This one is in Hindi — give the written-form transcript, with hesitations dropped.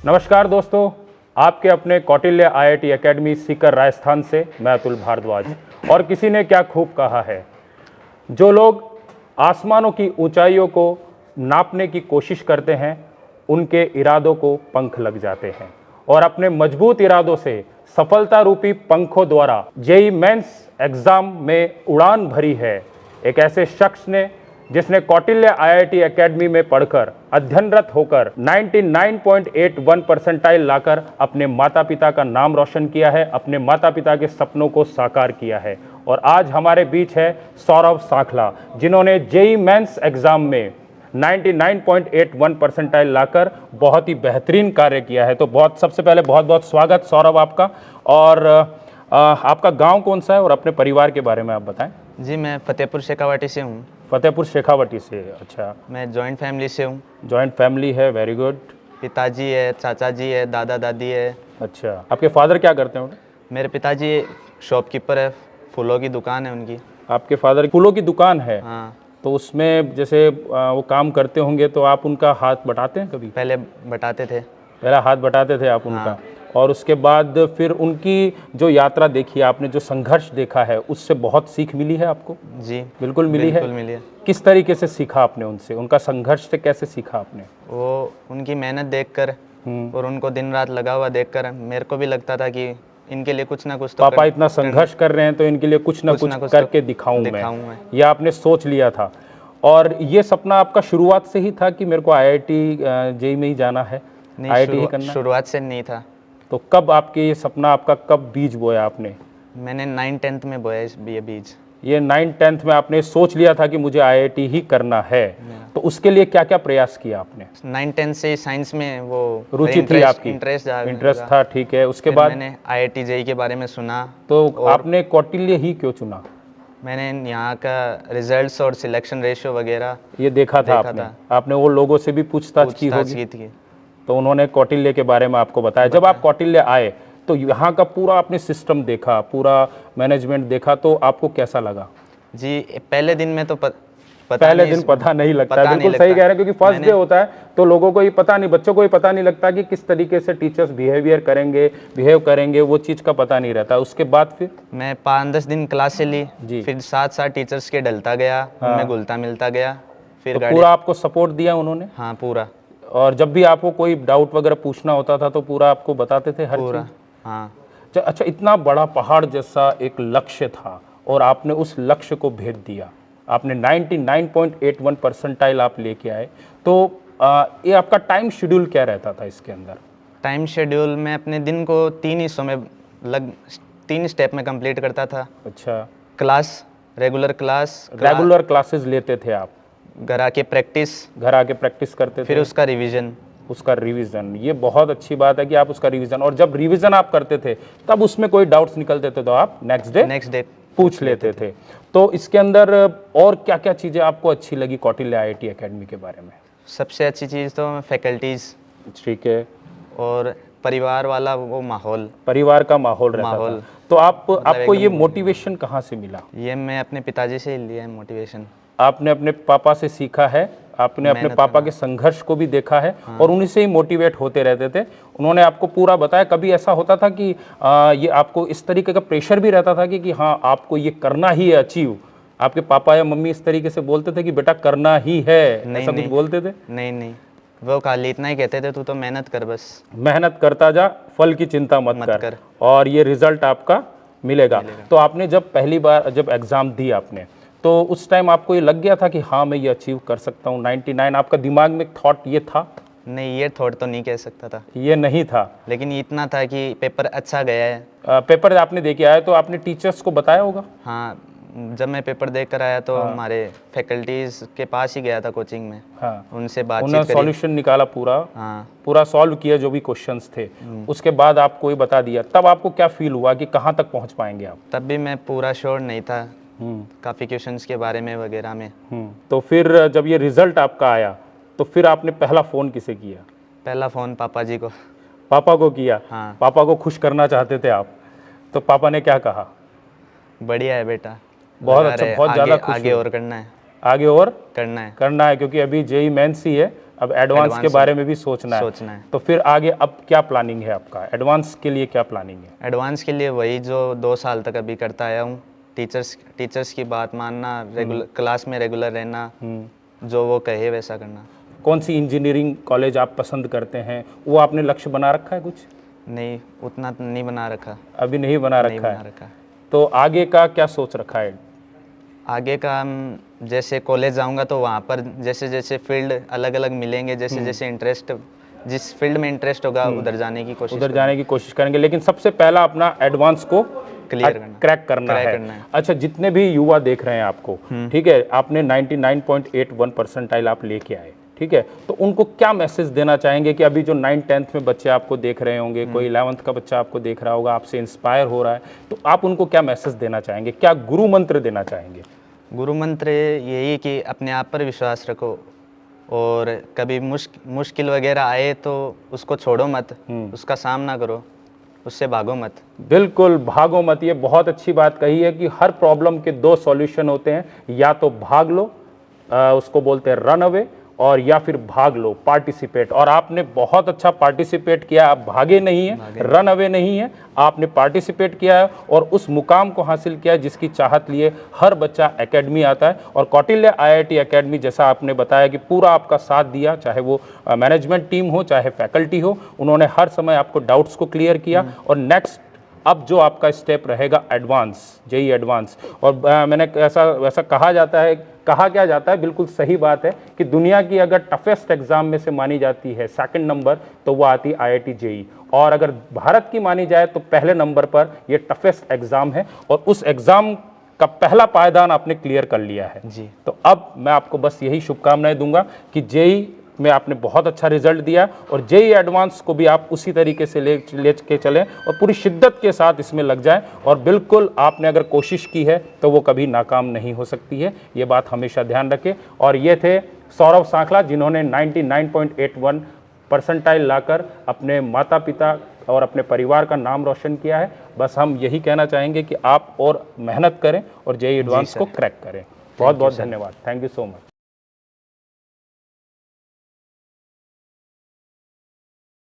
नमस्कार दोस्तों, आपके अपने कौटिल्य आईआईटी एकेडमी सीकर राजस्थान से मैं अतुल भारद्वाज। और किसी ने क्या खूब कहा है, जो लोग आसमानों की ऊंचाइयों को नापने की कोशिश करते हैं उनके इरादों को पंख लग जाते हैं। और अपने मजबूत इरादों से सफलता रूपी पंखों द्वारा जेईई मेंस एग्जाम में उड़ान भरी है एक ऐसे शख्स ने जिसने कौटिल्य आईआईटी एकेडमी में पढ़कर अध्ययनरत होकर 99.81 परसेंटाइल लाकर अपने माता पिता का नाम रोशन किया है, अपने माता पिता के सपनों को साकार किया है। और आज हमारे बीच है सौरभ सांखला, जिन्होंने जेईई मेंस एग्जाम में 99.81 परसेंटाइल लाकर बहुत ही बेहतरीन कार्य किया है। तो सबसे पहले बहुत बहुत स्वागत सौरभ आपका। और आपका गांव कौन सा है और अपने परिवार के बारे में आप बताएं। जी, मैं फतेहपुर शेखावाटी से हूँ। फतेहपुर शेखावाटी से, अच्छा। मैं जॉइंट फैमिली से हूँ। जॉइंट फैमिली है, वेरी गुड। पिताजी है, चाचा जी है, दादा दादी है। अच्छा, आपके फादर क्या करते हैं? मेरे पिताजी शॉपकीपर है, फूलों की दुकान है उनकी। आपके फादर फूलों की दुकान है? हाँ। तो उसमें जैसे वो काम करते होंगे तो आप उनका हाथ बटाते हैं कभी? पहले बटाते थे। पहला हाथ बटाते थे आप उनका। हाँ। और उसके बाद फिर उनकी जो यात्रा देखी आपने, जो संघर्ष देखा है, उससे बहुत सीख मिली है आपको? जी बिल्कुल मिली है। बिल्कुल मिली है। किस तरीके से सीखा आपने उनसे, उनका संघर्ष से कैसे सीखा आपने? वो उनकी मेहनत देखकर और उनको दिन रात लगा हुआ देखकर मेरे को भी लगता था कि इनके लिए कुछ ना कुछ तो पापा इतना संघर्ष कर रहे हैं तो इनके लिए कुछ ना कुछ करके दिखाऊं मैं। ये आपने सोच लिया था। और ये सपना आपका शुरुआत से ही था कि मेरे को आईआईटी जेईई में ही जाना है, आईआईटी ही करना है? शुरुआत से नहीं था। तो कब आपके ये सपना, आपका कब बीज बोया आपने? मैंने 9th-10th में बोया ये बीज। ये 9th-10th में आपने सोच लिया था कि मुझे आईआईटी ही करना है। तो उसके लिए क्या क्या प्रयास किया आपने? 9th-10th से साइंस में वो रुचि थी आपकी? इंटरेस्ट था, ठीक है। उसके बाद मैंने आईआईटी जेईई के बारे में सुना। तो आपने कौटिल्य ही क्यों चुना? मैंने यहाँ का रिजल्ट्स और सिलेक्शन रेशियो वगैरह ये देखा था आपने वो लोगों से भी पूछताछ की होगी, तो उन्होंने कौटिल्य के बारे में आपको बताया। जब आप कौटिल्य आए तो यहाँ का पूरा आपने सिस्टम देखा, पूरा मैनेजमेंट देखा, तो आपको कैसा लगा? जी, पहले दिन में तो पहले दिन पता नहीं लगता, बिल्कुल सही कह रहे हैं, क्योंकि फर्स्ट डे होता है तो लोगों को ही पता नहीं, बच्चों को ही पता नहीं लगता कि किस तरीके से टीचर्स बिहेव करेंगे, वो चीज़ का पता नहीं रहता। उसके बाद फिर मैं 5-10 दिन क्लास से ली, फिर साथ टीचर्स के डलता गया, उनमें घुलता मिलता गया। फिर तो पूरा आपको सपोर्ट दिया उन्होंने? हाँ, पूरा। और जब भी आपको कोई डाउट वगैरह पूछना होता था तो पूरा आपको बताते थे हर चीज़? हाँ। अच्छा, इतना बड़ा पहाड़ जैसा एक लक्ष्य था और आपने उस लक्ष्य को भेद दिया, आपने 99.81 परसेंटाइल आप लेके आए। तो ये आपका टाइम शेड्यूल क्या रहता था इसके अंदर? टाइम शेड्यूल में अपने दिन को 3 हिस्सों में 3 स्टेप में कंप्लीट करता था। अच्छा। क्लास, रेगुलर क्लासेस लेते थे आप? घर आके प्रैक्टिस करते थे? फिर उसका रिवीजन। ये बहुत अच्छी बात है कि आप उसका रिवीजन, और जब रिवीजन आप करते थे तब उसमें कोई डाउट्स निकलते थे तो आप नेक्स्ट डे पूछ लेते थे। तो इसके अंदर और क्या क्या चीज़ें आपको अच्छी लगी कौटिल्य आईआईटी एकेडमी के बारे में? सबसे अच्छी चीज़ तो फैकल्टीज़, ठीक है, और परिवार वाला वो माहौल, परिवार का माहौल रहता था। तो आपको ये मोटिवेशन कहाँ से मिला? ये मैं अपने पिताजी से ही लिया है मोटिवेशन। आपने अपने पापा से सीखा है, आपने अपने पापा के संघर्ष को भी देखा है। हाँ। और उन्हीं से ही मोटिवेट होते रहते थे। उन्होंने आपको पूरा बताया। कभी ऐसा होता था कि ये आपको इस तरीके का प्रेशर भी रहता था कि हाँ आपको ये करना ही है अचीव? आपके पापा या मम्मी इस तरीके से बोलते थे कि बेटा करना ही है, ऐसा कुछ बोलते थे? नहीं, वो खाली इतना ही कहते थे, तू तो मेहनत कर, बस मेहनत करता जा, फल की चिंता मत कर और ये रिजल्ट आपका मिलेगा। तो आपने जब पहली बार जब एग्ज़ाम दी आपने, तो उस टाइम आपको ये लग गया था कि हाँ मैं ये अचीव कर सकता हूँ 99? आपका दिमाग में थॉट ये था? नहीं, ये थॉट तो नहीं कह सकता था, ये नहीं था, लेकिन इतना था कि पेपर अच्छा गया है। पेपर आपने दे के आया तो आपने टीचर्स को बताया होगा? हाँ, जब मैं पेपर देख कर आया तो हमारे फैकल्टीज़ के पास ही गया था कोचिंग में। हाँ, उनसे बातचीत करी, सॉल्यूशन निकाला पूरा। हाँ, पूरा सॉल्व किया जो भी क्वेश्चंस थे। उसके बाद आपको ये बता दिया, तब आपको क्या फील हुआ कि कहाँ तक पहुँच पाएंगे आप? तब भी मैं पूरा श्योर नहीं था काफ़ी क्वेश्चंस के बारे में वगैरह में। तो फिर जब ये रिजल्ट आपका आया तो फिर आपने पहला फ़ोन किसे किया? पहला फ़ोन पापा जी को। पापा को किया? हाँ। पापा को खुश करना चाहते थे आप, तो पापा ने क्या कहा? बढ़िया है बेटा, बहुत अच्छा, बहुत ज़्यादा खुश। आगे और करना है, आगे और करना है, क्योंकि अभी जेईई मेंस ही है, अब एडवांस के बारे में भी सोचना है। तो फिर आगे अब क्या प्लानिंग है आपका? एडवांस के लिए क्या प्लानिंग है? एडवांस के लिए वही जो 2 साल तक अभी करता आया हूँ, टीचर्स की बात मानना, क्लास में रेगुलर रहना, जो वो कहे वैसा करना। कौन सी इंजीनियरिंग कॉलेज आप पसंद करते हैं, वो आपने लक्ष्य बना रखा है कुछ? नहीं, उतना नहीं बना रखा। अभी नहीं बना रखा है। तो आगे का क्या सोच रखा है? आगे का हम जैसे कॉलेज जाऊंगा तो वहाँ पर जैसे जैसे फील्ड अलग अलग मिलेंगे, जैसे जैसे इंटरेस्ट, जिस फील्ड में इंटरेस्ट होगा उधर जाने की कोशिश करेंगे। लेकिन सबसे पहला अपना एडवांस को क्रैक करना है। अच्छा, जितने भी युवा देख रहे हैं आपको, ठीक है, आपने 99.81 परसेंटाइल आप लेके आए, ठीक है, तो उनको क्या मैसेज देना चाहेंगे कि अभी जो 9th-10th में बच्चे आपको देख रहे होंगे, कोई 11th का बच्चा आपको देख रहा होगा, आपसे इंस्पायर हो रहा है, तो आप उनको क्या मैसेज देना चाहेंगे, क्या गुरु मंत्र देना चाहेंगे? गुरु मंत्र यही कि अपने आप पर विश्वास रखो और कभी मुश्किल वगैरह आए तो उसको छोड़ो मत, उसका सामना करो, उससे भागो मत। बिल्कुल, भागो मत। ये बहुत अच्छी बात कही है कि हर प्रॉब्लम के 2 सॉल्यूशन होते हैं, या तो भाग लो, उसको बोलते हैं रन अवे, और या फिर भाग लो, पार्टिसिपेट। और आपने बहुत अच्छा पार्टिसिपेट किया, आप भागे नहीं हैं, रन अवे नहीं है, आपने पार्टिसिपेट किया है और उस मुकाम को हासिल किया है जिसकी चाहत लिए हर बच्चा एकेडमी आता है। और कौटिल्य IIT एकेडमी, जैसा आपने बताया कि पूरा आपका साथ दिया, चाहे वो मैनेजमेंट टीम हो, चाहे फैकल्टी हो, उन्होंने हर समय आपको डाउट्स को क्लियर किया। और नेक्स्ट अब जो आपका स्टेप रहेगा एडवांस, JEE एडवांस। और मैंने वैसा कहा क्या जाता है, बिल्कुल सही बात है कि दुनिया की अगर टफेस्ट एग्जाम में से मानी जाती है सेकंड नंबर, तो वो आती है IIT JEE। और अगर भारत की मानी जाए तो पहले नंबर पर ये टफेस्ट एग्जाम है, और उस एग्जाम का पहला पायदान आपने क्लियर कर लिया है जी। तो अब मैं आपको बस यही शुभकामनाएं दूंगा कि JEE में आपने बहुत अच्छा रिजल्ट दिया, और JEE एडवांस को भी आप उसी तरीके से ले के चलें और पूरी शिद्दत के साथ इसमें लग जाएं। और बिल्कुल आपने अगर कोशिश की है तो वो कभी नाकाम नहीं हो सकती है, ये बात हमेशा ध्यान रखें। और ये थे सौरभ सांखला, जिन्होंने 99.81 परसेंटाइल लाकर अपने माता पिता और अपने परिवार का नाम रोशन किया है। बस हम यही कहना चाहेंगे कि आप और मेहनत करें और JEE एडवांस को क्रैक करें। बहुत बहुत धन्यवाद। Thank you so much.